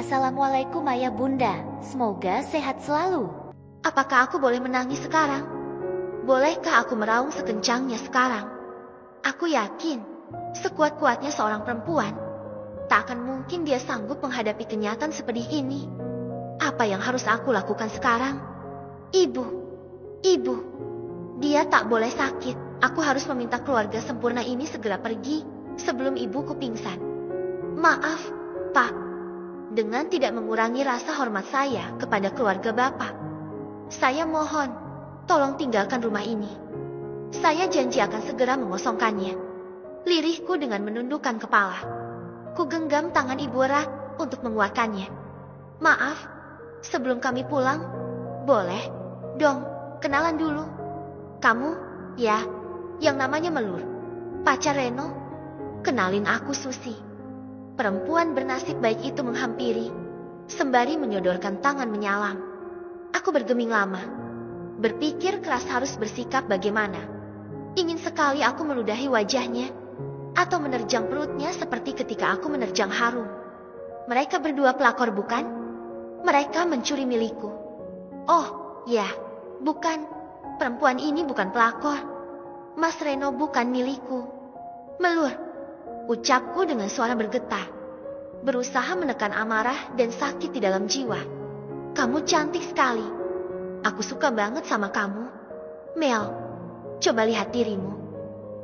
Assalamualaikum ayah bunda, semoga sehat selalu. Apakah aku boleh menangis sekarang? Bolehkah aku meraung sekencangnya sekarang? Aku yakin, sekuat-kuatnya seorang perempuan, tak akan mungkin dia sanggup menghadapi kenyataan seperti ini. Apa yang harus aku lakukan sekarang? Ibu, dia tak boleh sakit. Aku harus meminta keluarga sempurna ini segera pergi sebelum ibuku pingsan. Maaf, Pak. Dengan tidak mengurangi rasa hormat saya kepada keluarga Bapak, saya mohon, tolong tinggalkan rumah ini. Saya janji akan segera mengosongkannya. Lirihku dengan menundukkan kepala. Ku genggam tangan Ibu erat untuk menguatkannya. Maaf, sebelum kami pulang, boleh dong kenalan dulu. Kamu, ya, yang namanya Melur, pacar Reno. Kenalin aku Susi. Perempuan bernasib baik itu menghampiri, sembari menyodorkan tangan menyalam. Aku bergeming lama, berpikir keras harus bersikap bagaimana. Ingin sekali aku meludahi wajahnya, atau menerjang perutnya seperti ketika aku menerjang Harum. Mereka berdua pelakor bukan? Mereka mencuri milikku. Oh, ya, bukan. Perempuan ini bukan pelakor. Mas Reno bukan milikku. Melur, ucapku dengan suara bergetar, berusaha menekan amarah dan sakit di dalam jiwa. Kamu cantik sekali. Aku suka banget sama kamu. Mel, coba lihat dirimu.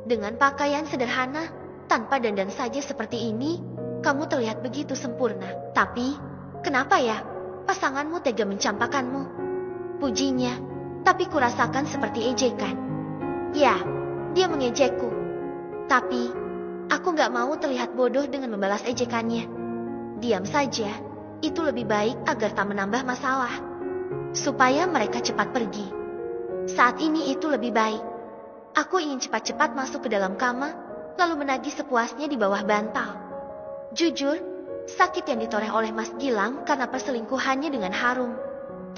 Dengan pakaian sederhana, tanpa dandan saja seperti ini, kamu terlihat begitu sempurna. Tapi, kenapa ya, pasanganmu tega mencampakkanmu? Pujinya, tapi kurasakan seperti ejekan. Ya, dia mengejekku. Tapi, aku gak mau terlihat bodoh dengan membalas ejekannya. Diam saja, itu lebih baik agar tak menambah masalah. Supaya mereka cepat pergi. Saat ini itu lebih baik. Aku ingin cepat-cepat masuk ke dalam kamar, lalu menagih sepuasnya di bawah bantal. Jujur, sakit yang ditoreh oleh Mas Gilang karena perselingkuhannya dengan Harum,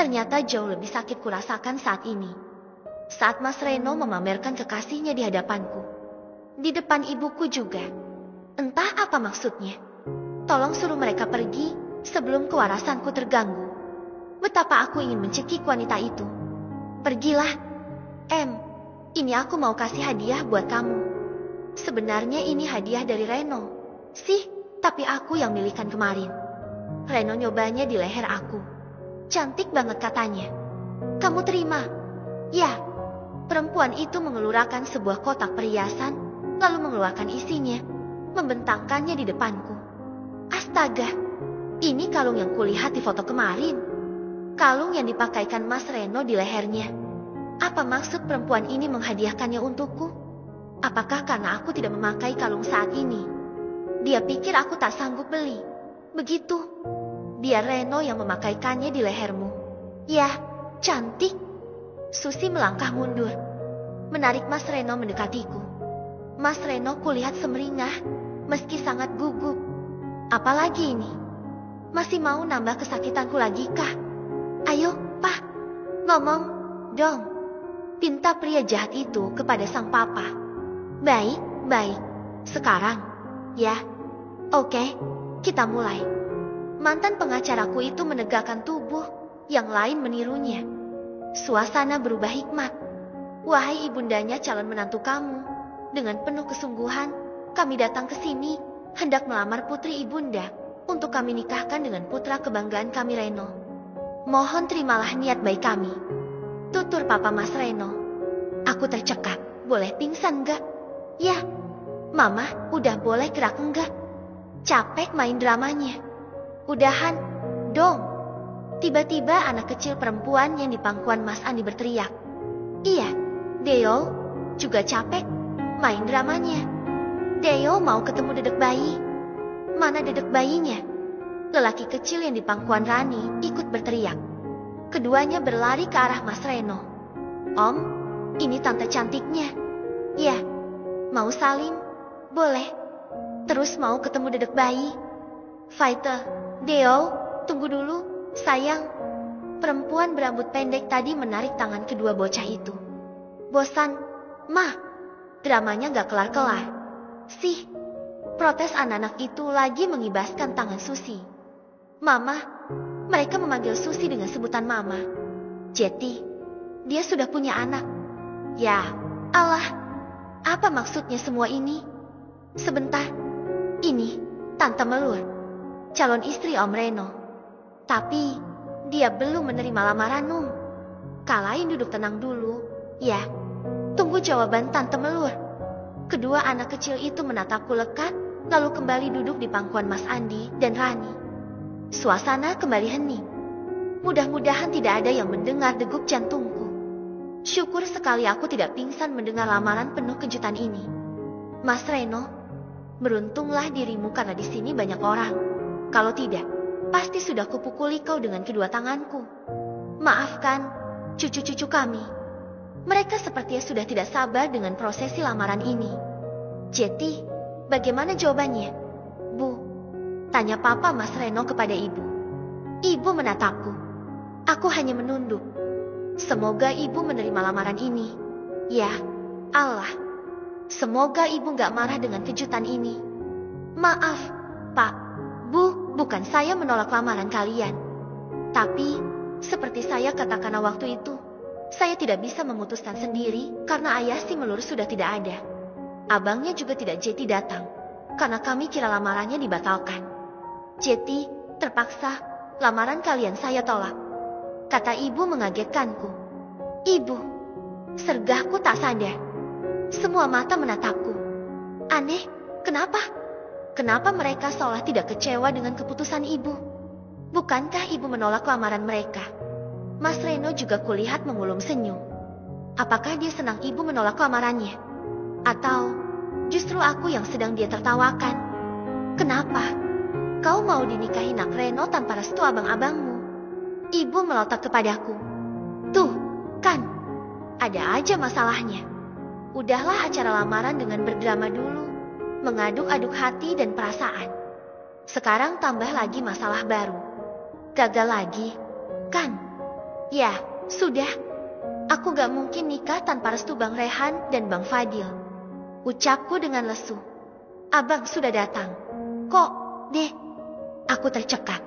ternyata jauh lebih sakit kurasakan saat ini. Saat Mas Reno memamerkan kekasihnya di hadapanku. Di depan ibuku juga. Entah apa maksudnya. Tolong suruh mereka pergi sebelum kewarasanku terganggu. Betapa aku ingin mencekik wanita itu. Pergilah. Ini aku mau kasih hadiah buat kamu. Sebenarnya ini hadiah dari Reno. Sih, tapi aku yang milikan kemarin. Reno nyobanya di leher aku. Cantik banget katanya. Kamu terima? Ya. Perempuan itu mengelurkan sebuah kotak perhiasan, lalu mengeluarkan isinya, membentangkannya di depanku. Astaga, ini kalung yang kulihat di foto kemarin. Kalung yang dipakaikan Mas Reno di lehernya. Apa maksud perempuan ini menghadiahkannya untukku? Apakah karena aku tidak memakai kalung saat ini? Dia pikir aku tak sanggup beli. Begitu. Biar Reno yang memakaikannya di lehermu. Ya, cantik. Susi melangkah mundur, menarik Mas Reno mendekatiku. Mas Reno kulihat semeringah, meski sangat gugup. Apalagi ini? Masih mau nambah kesakitanku lagi kah? Ayo, Pak, ngomong dong. Pinta pria jahat itu kepada sang papa. Baik. Sekarang, ya. Oke, kita mulai. Mantan pengacaraku itu menegakkan tubuh, yang lain menirunya. Suasana berubah hikmat. Wahai ibundanya calon menantu kamu, dengan penuh kesungguhan, kami datang ke sini, hendak melamar putri ibunda, untuk kami nikahkan dengan putra kebanggaan kami Reno. Mohon terimalah niat baik kami. Tutur papa Mas Reno. Aku tercekat, boleh pingsan enggak? Ya, Mama, udah boleh gerak enggak? Capek main dramanya. Udahan, dong. Tiba-tiba anak kecil perempuan yang di pangkuan Mas Andi berteriak. Iya, Deo, juga capek main dramanya. Deo mau ketemu dedek bayi. Mana dedek bayinya? Lelaki kecil yang di pangkuan Rani ikut berteriak. Keduanya berlari ke arah Mas Reno. Om, ini tante cantiknya. Ya, mau salim? Boleh. Terus mau ketemu dedek bayi? Fighter, Deo, tunggu dulu, sayang. Perempuan berambut pendek tadi menarik tangan kedua bocah itu. Bosan, Ma. Dramanya gak kelar-kelar. Sih, protes anak-anak itu lagi mengibaskan tangan Susi. Mama, mereka memanggil Susi dengan sebutan Mama. Jetty, dia sudah punya anak. Ya, Allah, apa maksudnya semua ini? Sebentar, ini Tante Melur, calon istri Om Reno. Tapi, dia belum menerima lamaranmu. Kalain duduk tenang dulu, ya. Tunggu jawaban Tante Melur. Kedua anak kecil itu menatapku lekat, lalu kembali duduk di pangkuan Mas Andi dan Rani. Suasana kembali hening. Mudah-mudahan tidak ada yang mendengar degup jantungku. Syukur sekali aku tidak pingsan mendengar lamaran penuh kejutan ini. Mas Reno, beruntunglah dirimu karena di sini banyak orang. Kalau tidak, pasti sudah kupukuli kau dengan kedua tanganku. Maafkan, cucu-cucu kami. Mereka sepertinya sudah tidak sabar dengan prosesi lamaran ini. Jetty, bagaimana jawabannya? Bu, tanya Papa Mas Reno kepada Ibu. Ibu menatapku. Aku hanya menunduk. Semoga Ibu menerima lamaran ini. Ya, Allah. Semoga Ibu gak marah dengan kejutan ini. Maaf, Pak, Bu, bukan saya menolak lamaran kalian. Tapi, seperti saya katakan waktu itu, saya tidak bisa memutuskan sendiri karena ayah si Melur sudah tidak ada. Abangnya juga tidak Jetty datang, karena kami kira lamarannya dibatalkan. Jetty, terpaksa, lamaran kalian saya tolak. Kata ibu mengagetkanku. Ibu, sergahku tak sadar. Semua mata menatapku. Aneh, kenapa? Kenapa mereka seolah tidak kecewa dengan keputusan ibu? Bukankah ibu menolak lamaran mereka? Mas Reno juga kulihat mengulum senyum. Apakah dia senang ibu menolak lamarannya? Atau justru aku yang sedang dia tertawakan? Kenapa? Kau mau dinikahi Nak Reno tanpa restu abang-abangmu? Ibu melotot kepadaku. Tuh, kan? Ada aja masalahnya. Udahlah acara lamaran dengan berdrama dulu. Mengaduk-aduk hati dan perasaan. Sekarang tambah lagi masalah baru. Gagal lagi, kan? Ya, sudah. Aku gak mungkin nikah tanpa restu Bang Rehan dan Bang Fadil. Ucapku dengan lesu. Abang sudah datang. Kok, deh? Aku tercekat.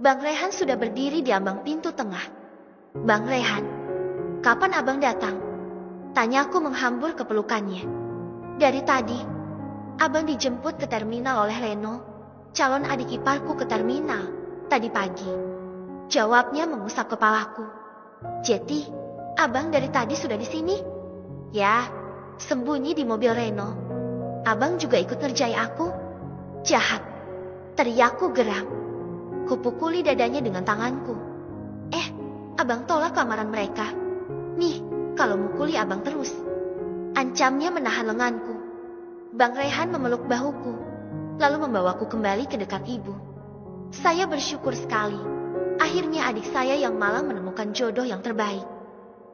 Bang Rehan sudah berdiri di ambang pintu tengah. Bang Rehan, kapan abang datang? Tanyaku menghambur ke pelukannya. Dari tadi, abang dijemput ke terminal oleh Reno, calon adik iparku ke terminal, tadi pagi. Jawabnya mengusap kepalaku. Jetty, abang dari tadi sudah di sini? Ya, sembunyi di mobil Reno. Abang juga ikut ngerjai aku? Jahat. Teriakku geram. Kupukuli dadanya dengan tanganku. Abang tolak lamaran mereka. Nih, kalau mukuli abang terus. Ancamnya menahan lenganku. Bang Rehan memeluk bahuku, lalu membawaku kembali ke dekat ibu. Saya bersyukur sekali. Akhirnya adik saya yang malang menemukan jodoh yang terbaik.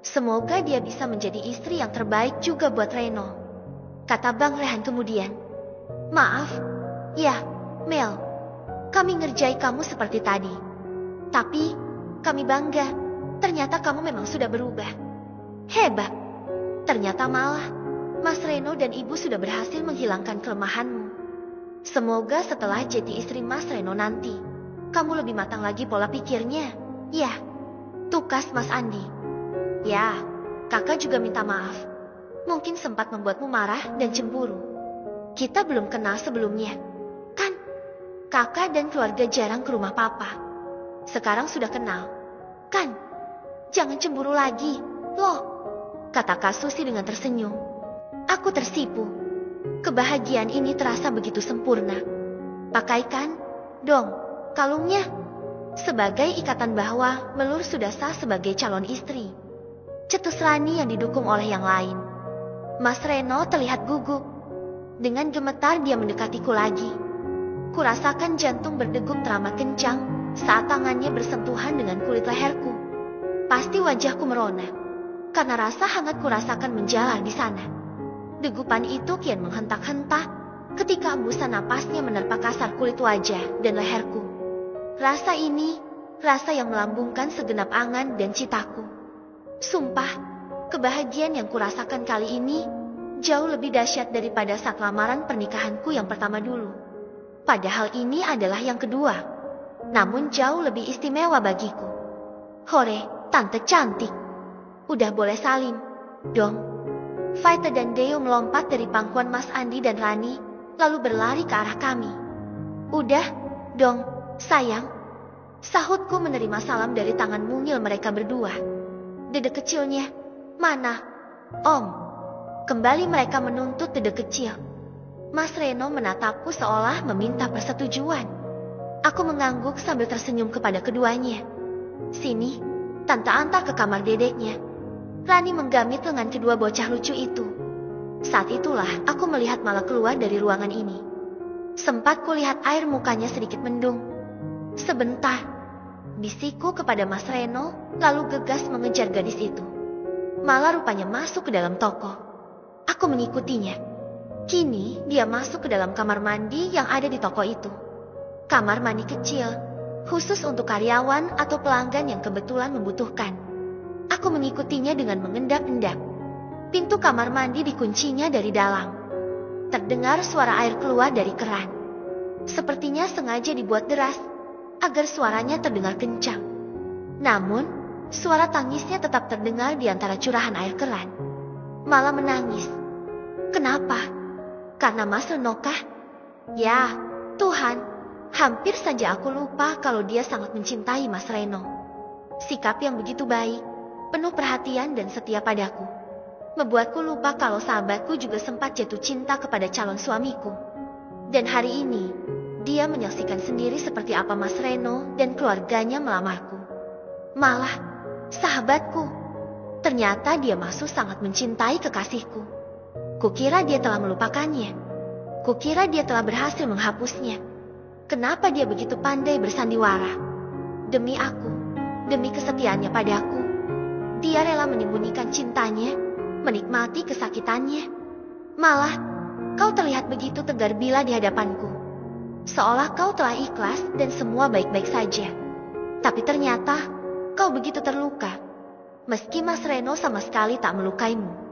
Semoga dia bisa menjadi istri yang terbaik juga buat Reno. Kata Bang Rehan kemudian. Maaf, ya, Mel. Kami ngerjai kamu seperti tadi. Tapi, kami bangga. Ternyata kamu memang sudah berubah. Hebat. Ternyata malah, Mas Reno dan Ibu sudah berhasil menghilangkan kelemahanmu. Semoga setelah jadi istri Mas Reno nanti, kamu lebih matang lagi pola pikirnya. Ya, tukas Mas Andi. Ya, kakak juga minta maaf. Mungkin sempat membuatmu marah dan cemburu. Kita belum kenal sebelumnya, kan? Kakak dan keluarga jarang ke rumah papa. Sekarang sudah kenal, kan? Jangan cemburu lagi, loh. Kata Kak Susi dengan tersenyum. Aku tersipu. Kebahagiaan ini terasa begitu sempurna. Pakaikan dong kalungnya. Sebagai ikatan bahwa Melur sudah sah sebagai calon istri. Cetus Rani yang didukung oleh yang lain. Mas Reno terlihat gugup. Dengan gemetar dia mendekatiku lagi. Kurasakan jantung berdegup teramat kencang saat tangannya bersentuhan dengan kulit leherku. Pasti wajahku merona, karena rasa hangat kurasakan menjalar di sana. Degupan itu kian menghentak-hentak ketika embusan napasnya menerpa kasar kulit wajah dan leherku. Rasa ini, rasa yang melambungkan segenap angan dan citaku. Sumpah, kebahagiaan yang kurasakan kali ini jauh lebih dahsyat daripada saat lamaran pernikahanku yang pertama dulu. Padahal ini adalah yang kedua. namun jauh lebih istimewa bagiku. Hore, tante cantik. Udah boleh salim dong. Vita dan Deo melompat dari pangkuan Mas Andi dan Rani, lalu berlari ke arah kami. Udah dong, sayang. Sahutku menerima salam dari tangan mungil mereka berdua. Dedek kecilnya, mana? Om. Kembali mereka menuntut dedek kecil. Mas Reno menatapku seolah meminta persetujuan. Aku mengangguk sambil tersenyum kepada keduanya. Sini, tante antar ke kamar dedeknya. Rani menggamit lengan kedua bocah lucu itu. Saat itulah aku melihat Mala keluar dari ruangan ini. Sempat kulihat air mukanya sedikit mendung. Sebentar, bisikku kepada Mas Reno, lalu gegas mengejar gadis itu. Mala rupanya masuk ke dalam toko. Aku mengikutinya. Kini dia masuk ke dalam kamar mandi yang ada di toko itu. Kamar mandi kecil, khusus untuk karyawan atau pelanggan yang kebetulan membutuhkan. Aku mengikutinya dengan mengendap-endap. Pintu kamar mandi dikuncinya dari dalam. Terdengar suara air keluar dari keran. Sepertinya sengaja dibuat deras, agar suaranya terdengar kencang. Namun, suara tangisnya tetap terdengar di antara curahan air keran. Malah menangis. Kenapa? Karena Mas Reno kah? Ya, Tuhan, hampir saja aku lupa kalau dia sangat mencintai Mas Reno. Sikap yang begitu baik, penuh perhatian dan setia padaku, membuatku lupa kalau sahabatku juga sempat jatuh cinta kepada calon suamiku. Dan hari ini, dia menyaksikan sendiri seperti apa Mas Reno dan keluarganya melamarku. Malah, sahabatku, ternyata dia masih sangat mencintai kekasihku. Kukira dia telah melupakannya. Kukira dia telah berhasil menghapusnya. Kenapa dia begitu pandai bersandiwara? Demi aku, demi kesetiaannya padaku, dia rela menyembunyikan cintanya, menikmati kesakitannya. Malah, kau terlihat begitu tegar bila di hadapanku. Seolah kau telah ikhlas dan semua baik-baik saja. Tapi ternyata, kau begitu terluka. Meski Mas Reno sama sekali tak melukaimu.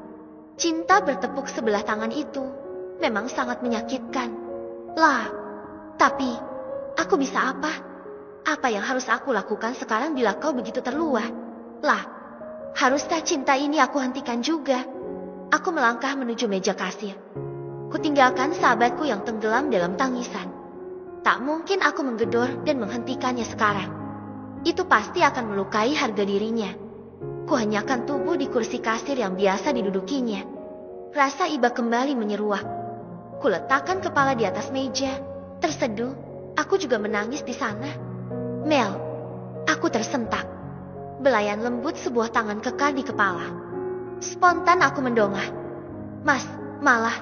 Cinta bertepuk sebelah tangan itu memang sangat menyakitkan. Lah, tapi aku bisa apa? Apa yang harus aku lakukan sekarang bila kau begitu terluah? Lah, haruskah cinta ini aku hentikan juga? Aku melangkah menuju meja kasir. Kutinggalkan sahabatku yang tenggelam dalam tangisan. Tak mungkin aku menggedor dan menghentikannya sekarang. Itu pasti akan melukai harga dirinya. Kuhenyakan tubuh di kursi kasir yang biasa didudukinya. Rasa iba kembali menyeruak. Kuletakkan kepala di atas meja. Terseduh, aku juga menangis di sana. Mel, aku tersentak. Belayan lembut sebuah tangan kekar di kepala. Spontan aku mendongah. Mas, malah,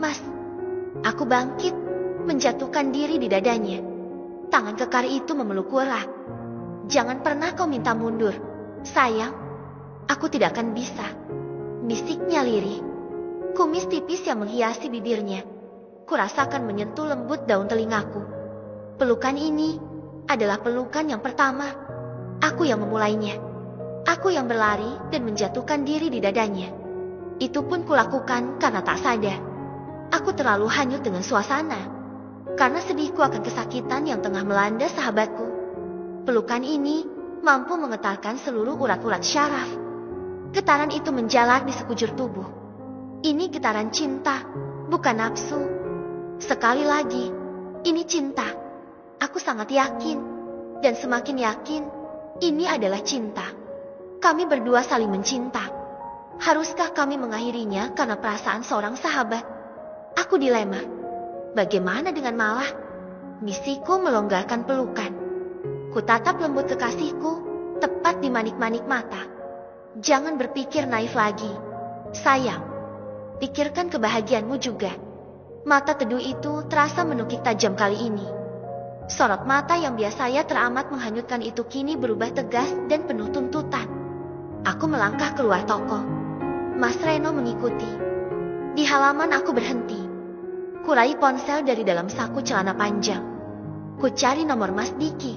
Mas. Aku bangkit, menjatuhkan diri di dadanya. Tangan kekar itu memelukku erat. Jangan pernah kau minta mundur, sayang. Aku tidak akan bisa. Bisiknya lirih. Kumis tipis yang menghiasi bibirnya. Kurasakan menyentuh lembut daun telingaku. Pelukan ini adalah pelukan yang pertama. Aku yang memulainya. Aku yang berlari dan menjatuhkan diri di dadanya. Itu pun kulakukan karena tak sadar. Aku terlalu hanyut dengan suasana. Karena sedihku akan kesakitan yang tengah melanda sahabatku. Pelukan ini mampu menggetarkan seluruh urat-urat syaraf. Getaran itu menjalar di sekujur tubuh. Ini getaran cinta, bukan nafsu. Sekali lagi, ini cinta. Aku sangat yakin, dan semakin yakin, ini adalah cinta. Kami berdua saling mencinta. Haruskah kami mengakhirinya karena perasaan seorang sahabat? Aku dilema. Bagaimana dengan Malah? Bisikku melonggarkan pelukan. Kutatap lembut kekasihku, tepat di manik-manik mata. Jangan berpikir naif lagi. Sayang, pikirkan kebahagiaanmu juga. Mata teduh itu terasa menukik tajam kali ini. Sorot mata yang biasanya teramat menghanyutkan itu kini berubah tegas dan penuh tuntutan. Aku melangkah keluar toko. Mas Reno mengikuti. Di halaman aku berhenti. Kurai ponsel dari dalam saku celana panjang. Ku cari nomor Mas Diki.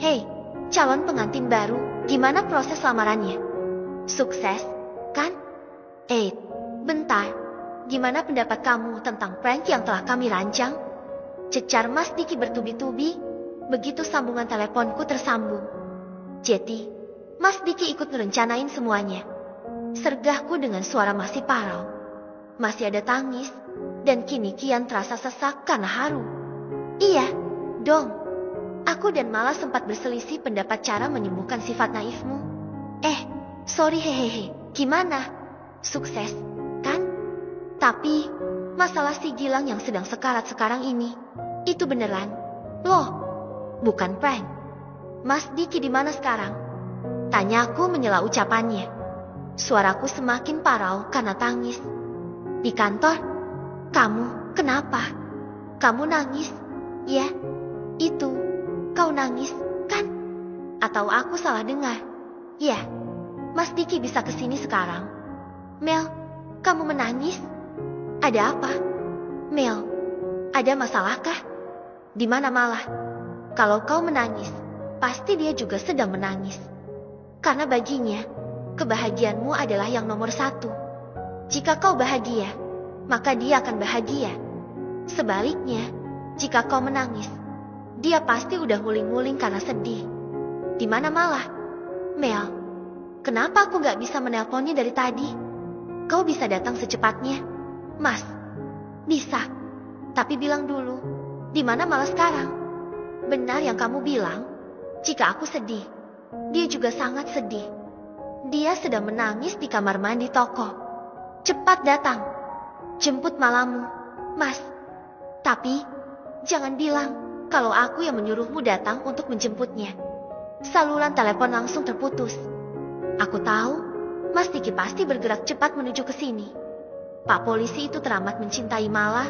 Hei, calon pengantin baru, gimana proses lamarannya? Sukses, kan? Bentar. Gimana pendapat kamu tentang prank yang telah kami rancang? Cecar Mas Diki bertubi-tubi. begitu sambungan teleponku tersambung. Jadi, Mas Diki ikut ngerencanain semuanya. Sergahku dengan suara masih parau. Masih ada tangis, dan kini kian terasa sesak karena haru. Iya, dong. Aku dan Mala sempat berselisih pendapat cara menyembuhkan sifat naifmu. Sorry hehehe, gimana? Sukses, kan? Tapi, masalah si Gilang yang sedang sekarat sekarang ini, itu beneran. Loh, bukan prank. Mas Diki di mana sekarang? Tanyaku menyela ucapannya. Suaraku semakin parau karena tangis. Di kantor? Kamu, kenapa? Kamu nangis? Ya, itu. Kau nangis, kan? Atau aku salah dengar? Ya, Mas Diki bisa kesini sekarang. Mel, kamu menangis? Ada apa? Mel, ada masalahkah? Di mana Malah? Kalau kau menangis, pasti dia juga sedang menangis. Karena baginya, kebahagiaanmu adalah yang nomor satu. Jika kau bahagia, maka dia akan bahagia. Sebaliknya, jika kau menangis, dia pasti udah nguling-nguling karena sedih. Di mana Malah? Mel, kenapa aku gak bisa menelponnya dari tadi? Kau bisa datang secepatnya? Mas, bisa. Tapi bilang dulu, di mana Malah sekarang? Benar yang kamu bilang, jika aku sedih, dia juga sangat sedih. Dia sedang menangis di kamar mandi toko. Cepat datang, jemput Malamu, Mas. Tapi, jangan bilang kalau aku yang menyuruhmu datang untuk menjemputnya. Saluran telepon langsung terputus. Aku tahu, Mas Diki pasti bergerak cepat menuju ke sini. Pak polisi itu teramat mencintai Mala,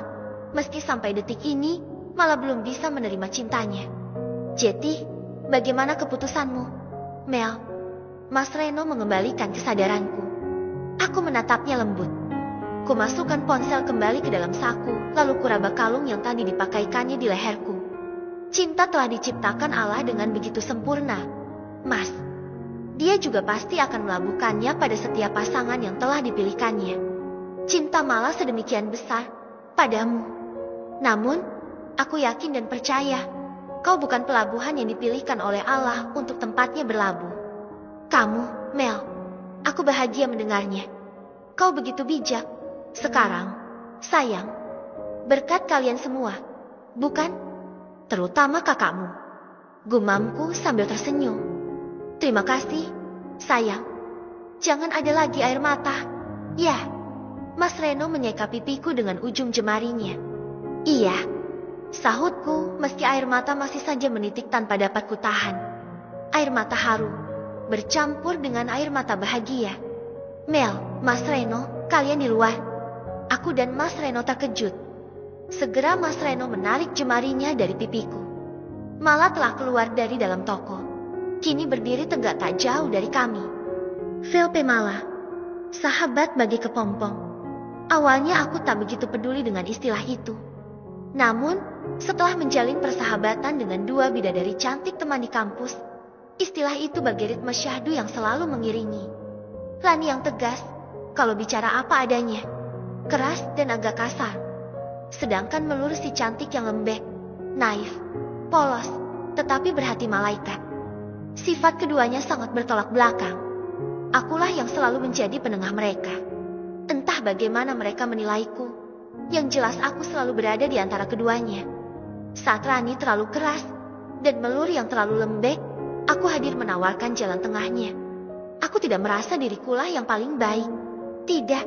meski sampai detik ini, Mala belum bisa menerima cintanya. Jadi, bagaimana keputusanmu, Mel? Mas Reno mengembalikan kesadaranku. Aku menatapnya lembut. Kumasukkan ponsel kembali ke dalam saku, lalu kuraba kalung yang tadi dipakaikannya di leherku. Cinta telah diciptakan Allah dengan begitu sempurna, Mas. Dia juga pasti akan melabuhkannya pada setiap pasangan yang telah dipilihkannya. Cinta Malah sedemikian besar padamu. Namun, aku yakin dan percaya, kau bukan pelabuhan yang dipilihkan oleh Allah untuk tempatnya berlabuh. Kamu, Mel, aku bahagia mendengarnya. Kau begitu bijak. Sekarang, sayang, berkat kalian semua, bukan? Terutama kakakmu. Gumamku sambil tersenyum. Terima kasih, sayang. Jangan ada lagi air mata. Ya, Mas Reno menyeka pipiku dengan ujung jemarinya. Iya, sahutku meski air mata masih saja menitik tanpa dapat kutahan. Air mata haru, bercampur dengan air mata bahagia. Mel, Mas Reno, kalian di luar. Aku dan Mas Reno terkejut. Segera Mas Reno menarik jemarinya dari pipiku. Mala telah keluar dari dalam toko. Kini berdiri tegak tak jauh dari kami. Velpe Mala, sahabat bagi kepompong. Awalnya aku tak begitu peduli dengan istilah itu. Namun, setelah menjalin persahabatan dengan dua bidadari cantik teman di kampus, istilah itu bagi ritme syahdu yang selalu mengiringi. Lani yang tegas, kalau bicara apa adanya, keras dan agak kasar. Sedangkan Melur si cantik yang lembek, naif, polos, tetapi berhati malaikat. Sifat keduanya sangat bertolak belakang. Akulah yang selalu menjadi penengah mereka. Entah bagaimana mereka menilaiku, yang jelas aku selalu berada di antara keduanya. Saat Rani terlalu keras, dan Melur yang terlalu lembek, aku hadir menawarkan jalan tengahnya. Aku tidak merasa dirikulah yang paling baik. Tidak.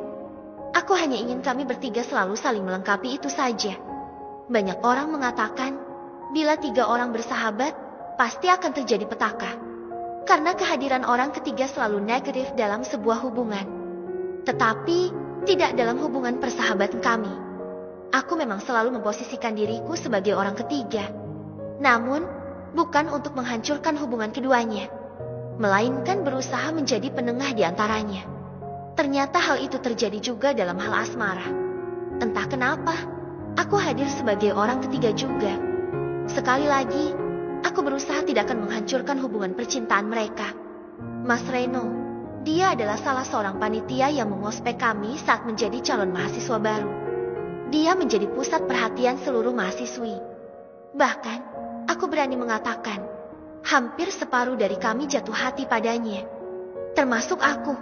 Aku hanya ingin kami bertiga selalu saling melengkapi, itu saja. Banyak orang mengatakan, bila tiga orang bersahabat, pasti akan terjadi petaka. Karena kehadiran orang ketiga selalu negatif dalam sebuah hubungan. Tetapi, tidak dalam hubungan persahabatan kami. Aku memang selalu memposisikan diriku sebagai orang ketiga. Namun, bukan untuk menghancurkan hubungan keduanya, melainkan berusaha menjadi penengah di antaranya. Ternyata hal itu terjadi juga dalam hal asmara. Entah kenapa, aku hadir sebagai orang ketiga juga. Sekali lagi, aku berusaha tidak akan menghancurkan hubungan percintaan mereka. Mas Reno, dia adalah salah seorang panitia yang mengospek kami saat menjadi calon mahasiswa baru. Dia menjadi pusat perhatian seluruh mahasiswi. Bahkan, Aku berani mengatakan, hampir separuh dari kami jatuh hati padanya. Termasuk aku.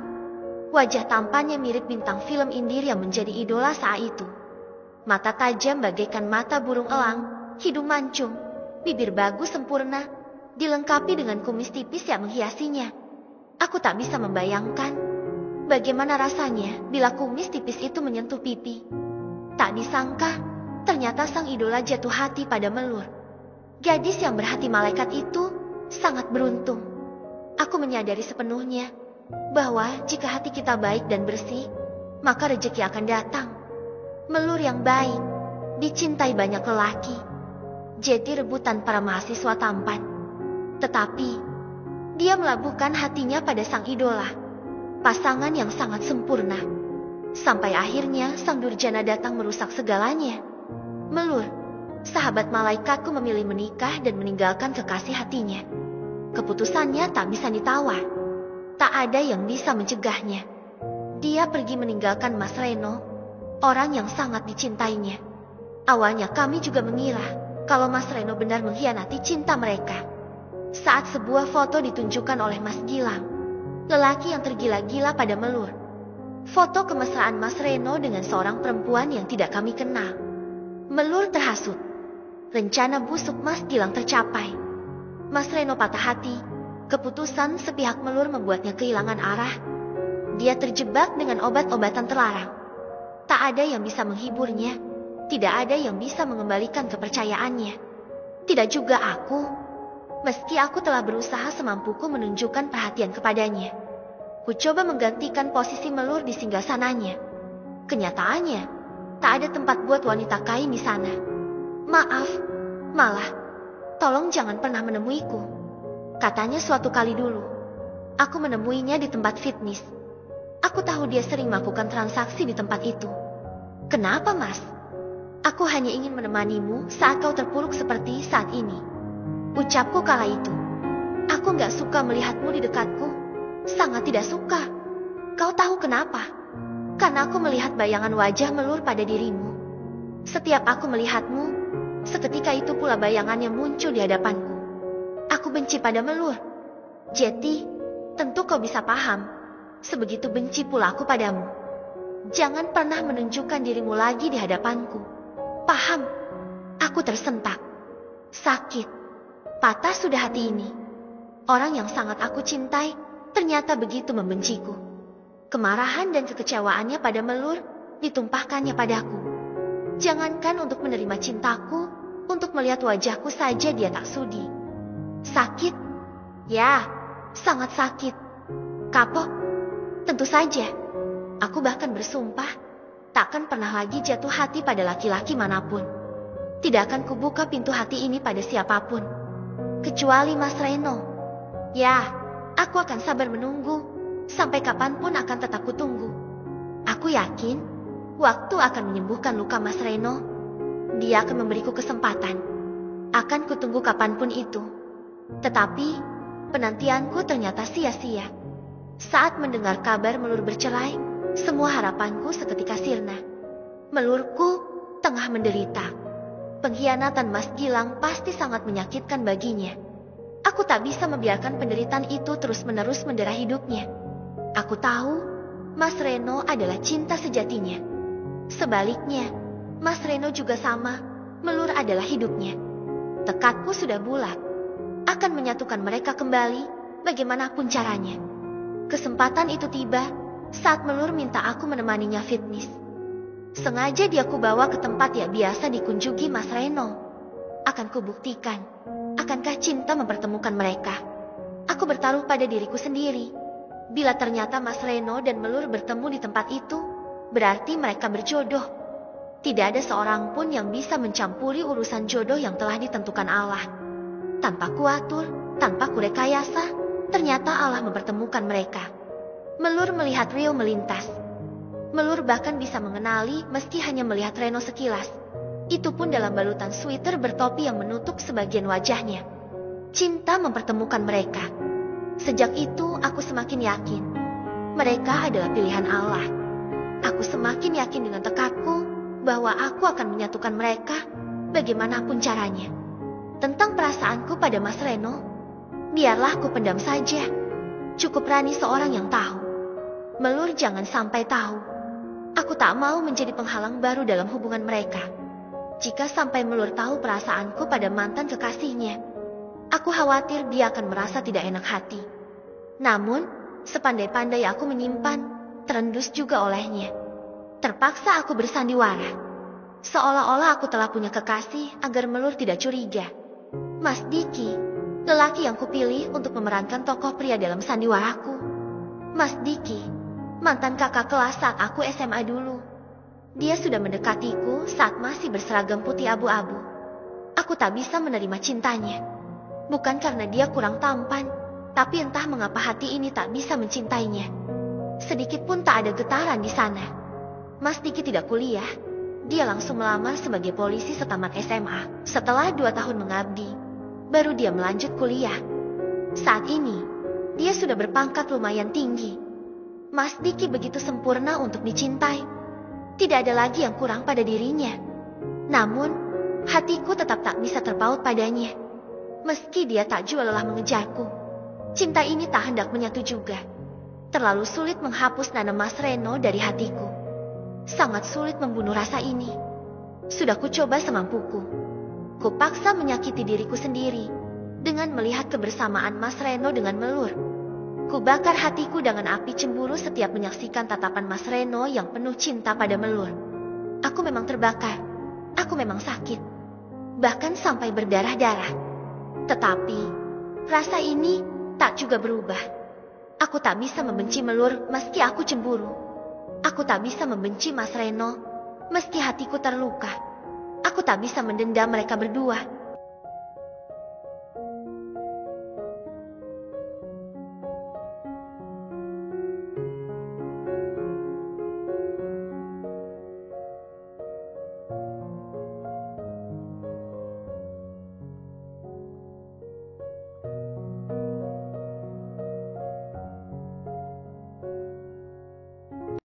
Wajah tampannya mirip bintang film Indir yang menjadi idola saat itu. Mata tajam bagaikan mata burung elang, hidung mancung, bibir bagus sempurna, dilengkapi dengan kumis tipis yang menghiasinya. Aku tak bisa membayangkan bagaimana rasanya bila kumis tipis itu menyentuh pipi. Tak disangka, ternyata sang idola jatuh hati pada Melur. Gadis yang berhati malaikat itu sangat beruntung. Aku menyadari sepenuhnya bahwa jika hati kita baik dan bersih, maka rezeki akan datang. Melur yang baik, dicintai banyak lelaki, jadi rebutan para mahasiswa tampan. Tetapi, dia melabuhkan hatinya pada sang idola, pasangan yang sangat sempurna. Sampai akhirnya sang durjana datang merusak segalanya. Melur, sahabat malaikatku memilih menikah dan meninggalkan kekasih hatinya. Keputusannya tak bisa ditawar. Tak ada yang bisa mencegahnya. Dia pergi meninggalkan Mas Reno, orang yang sangat dicintainya. Awalnya kami juga mengira kalau Mas Reno benar mengkhianati cinta mereka. Saat sebuah foto ditunjukkan oleh Mas Gilang, lelaki yang tergila-gila pada Melur. Foto kemesraan Mas Reno dengan seorang perempuan yang tidak kami kenal. Melur terhasut. Rencana busuk Mas Gilang tercapai. Mas Reno patah hati. Keputusan sepihak Melur membuatnya kehilangan arah. Dia terjebak dengan obat-obatan terlarang. Tak ada yang bisa menghiburnya. Tidak ada yang bisa mengembalikan kepercayaannya. Tidak juga aku. Meski aku telah berusaha semampuku menunjukkan perhatian kepadanya. Ku coba menggantikan posisi Melur di singgasananya. Kenyataannya, tak ada tempat buat wanita kain di sana. Maaf, malah, tolong jangan pernah menemuiku. Katanya suatu kali dulu, aku menemuinya di tempat fitness. Aku tahu dia sering melakukan transaksi di tempat itu. Kenapa, Mas? Aku hanya ingin menemanimu saat kau terpuruk seperti saat ini. Ucapku kala itu. Aku gak suka melihatmu di dekatku. Sangat tidak suka. Kau tahu kenapa? Karena aku melihat bayangan wajah Melur pada dirimu. Setiap aku melihatmu, seketika itu pula bayangannya muncul di hadapanku. Aku benci pada Melur. Jeti, tentu kau bisa paham. Sebegitu benci pula aku padamu. Jangan pernah menunjukkan dirimu lagi di hadapanku. Paham? Aku tersentak. Sakit. Patah sudah hati ini. Orang yang sangat aku cintai ternyata begitu membenciku. Kemarahan dan kekecewaannya pada Melur ditumpahkannya padaku. Jangankan untuk menerima cintaku, untuk melihat wajahku saja dia tak sudi. Sakit? Ya, sangat sakit. Kapok? Tentu saja. Aku bahkan bersumpah, takkan pernah lagi jatuh hati pada laki-laki manapun. Tidak akan kubuka pintu hati ini pada siapapun. Kecuali Mas Reno. Ya, aku akan sabar menunggu. Sampai kapanpun akan tetap kutunggu. Aku yakin, waktu akan menyembuhkan luka Mas Reno. Dia akan memberiku kesempatan. Akan kutunggu kapanpun itu. Tetapi, penantianku ternyata sia-sia. Saat mendengar kabar Melur bercerai, semua harapanku seketika sirna. Melurku tengah menderita. Pengkhianatan Mas Gilang pasti sangat menyakitkan baginya. Aku tak bisa membiarkan penderitaan itu terus-menerus mendera hidupnya. Aku tahu, Mas Reno adalah cinta sejatinya. Sebaliknya, Mas Reno juga sama, Melur adalah hidupnya. Tekadku sudah bulat. Akan menyatukan mereka kembali, bagaimanapun caranya. Kesempatan itu tiba saat Melur minta aku menemaninya fitness. Sengaja dia kubawa ke tempat yang biasa dikunjungi Mas Reno. Akan kubuktikan, akankah cinta mempertemukan mereka. Aku bertaruh pada diriku sendiri. Bila ternyata Mas Reno dan Melur bertemu di tempat itu, berarti mereka berjodoh. Tidak ada seorang pun yang bisa mencampuri urusan jodoh yang telah ditentukan Allah. Tanpa kuatur, tanpa kurekayasa, ternyata Allah mempertemukan mereka. Melur melihat Rio melintas. Melur bahkan bisa mengenali meski hanya melihat Reno sekilas. Itu pun dalam balutan sweater bertopi yang menutup sebagian wajahnya. Cinta mempertemukan mereka. Sejak itu aku semakin yakin. Mereka adalah pilihan Allah. Aku semakin yakin dengan tekadku bahwa aku akan menyatukan mereka bagaimanapun caranya. Tentang perasaanku pada Mas Reno, biarlah aku pendam saja. Cukup Rani seorang yang tahu. Melur jangan sampai tahu. Aku tak mau menjadi penghalang baru dalam hubungan mereka. Jika sampai Melur tahu perasaanku pada mantan kekasihnya, aku khawatir dia akan merasa tidak enak hati. Namun, sepandai-pandai aku menyimpan, terendus juga olehnya. Terpaksa aku bersandiwara. Seolah-olah aku telah punya kekasih agar Melur tidak curiga. Mas Diki, lelaki yang kupilih untuk memerankan tokoh pria dalam sandiwaraku. Mas Diki, mantan kakak kelas saat aku SMA dulu. Dia sudah mendekatiku saat masih berseragam putih abu-abu. Aku tak bisa menerima cintanya. Bukan karena dia kurang tampan, tapi entah mengapa hati ini tak bisa mencintainya. Sedikit pun tak ada getaran di sana. Mas Diki tidak kuliah. Dia langsung melamar sebagai polisi setamat SMA. Setelah 2 tahun mengabdi, baru dia melanjut kuliah. Saat ini, dia sudah berpangkat lumayan tinggi. Mas Diki begitu sempurna untuk dicintai. Tidak ada lagi yang kurang pada dirinya. Namun, hatiku tetap tak bisa terpaut padanya. Meski dia tak jua lelah mengejarku, cinta ini tak hendak menyatu juga. Terlalu sulit menghapus nama Mas Reno dari hatiku. Sangat sulit membunuh rasa ini. Sudah kucoba semampuku. Kupaksa menyakiti diriku sendiri dengan melihat kebersamaan Mas Reno dengan Melur. Kubakar hatiku dengan api cemburu setiap menyaksikan tatapan Mas Reno yang penuh cinta pada Melur. Aku memang terbakar. Aku memang sakit. Bahkan sampai berdarah-darah. Tetapi, rasa ini tak juga berubah. Aku tak bisa membenci Melur meski aku cemburu. Aku tak bisa membenci Mas Reno meski hatiku terluka. Aku tak bisa mendendam mereka berdua.